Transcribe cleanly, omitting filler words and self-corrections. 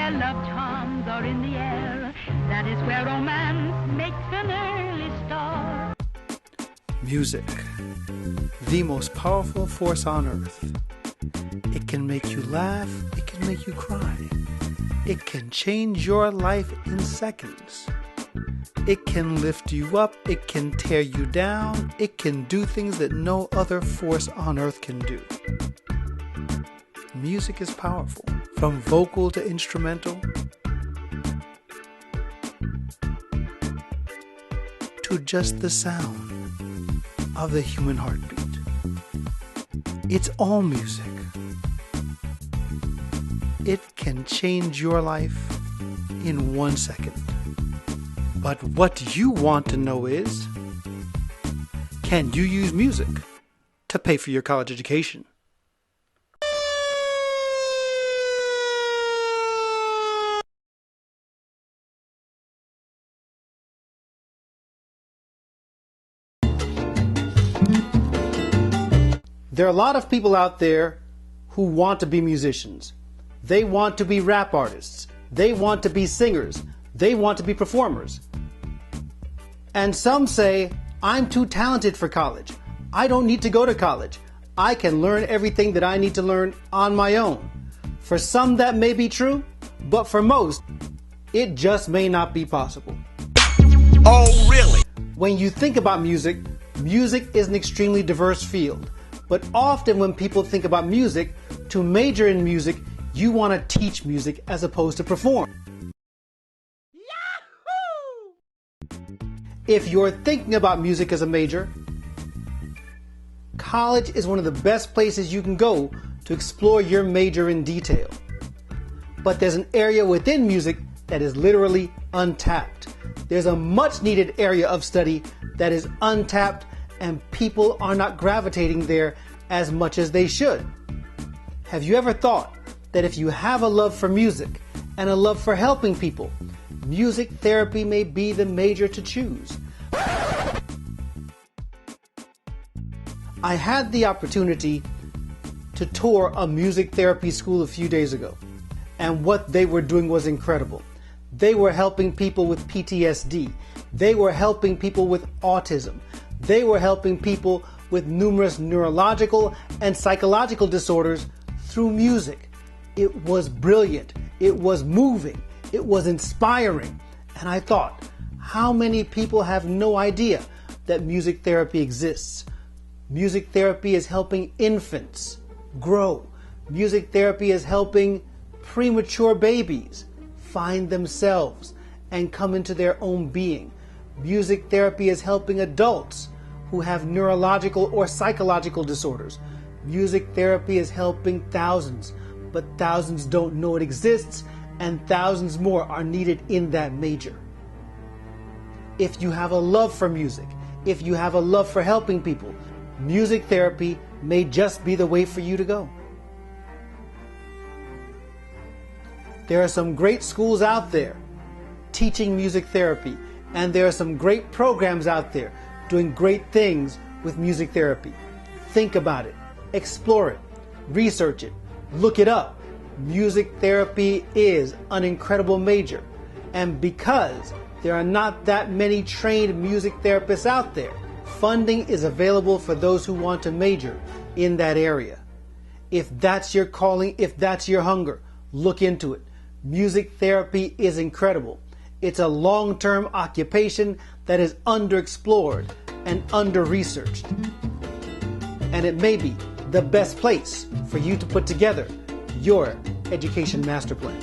where love charms are in the air. That is where romance makes an early start. Music, the most powerful force on earth. It can make you laugh, it can make you cry. It can change your life in seconds. It can lift you up, it can tear you down, it can do things that no other force on earth can do. Music is powerful, from vocal to instrumental, to just the sound of the human heartbeat. It's all music. It can change your life in 1 second. But what you want to know is, can you use music to pay for your college education? There are a lot of people out there who want to be musicians. They want to be rap artists. They want to be singers. They want to be performers. And some say, I'm too talented for college. I don't need to go to college. I can learn everything that I need to learn on my own. For some that may be true, but for most, it just may not be possible. Oh, really? When you think about music, music is an extremely diverse field. But often when people think about music, to major in music, you want to teach music as opposed to perform. If you're thinking about music as a major, college is one of the best places you can go to explore your major in detail. But there's an area within music that is literally untapped. There's a much needed area of study that is untapped, and people are not gravitating there as much as they should. Have you ever thought that if you have a love for music and a love for helping people, music therapy may be the major to choose? I had the opportunity to tour a music therapy school a few days ago, and what they were doing was incredible. They were helping people with PTSD. They were helping people with autism. They were helping people with numerous neurological and psychological disorders through music. It was brilliant. It was moving. It was inspiring. And I thought, how many people have no idea that music therapy exists? Music therapy is helping infants grow. Music therapy is helping premature babies find themselves and come into their own being. Music therapy is helping adults who have neurological or psychological disorders. Music therapy is helping thousands, but thousands don't know it exists, and thousands more are needed in that major. If you have a love for music, if you have a love for helping people, music therapy may just be the way for you to go. There are some great schools out there teaching music therapy, and there are some great programs out there doing great things with music therapy. Think about it, explore it, research it, look it up. Music therapy is an incredible major, and because there are not that many trained music therapists out there, funding is available for those who want to major in that area. If that's your calling, if that's your hunger, look into it. Music therapy is incredible. It's a long-term occupation that is underexplored and under-researched. And it may be the best place for you to put together your education master plan.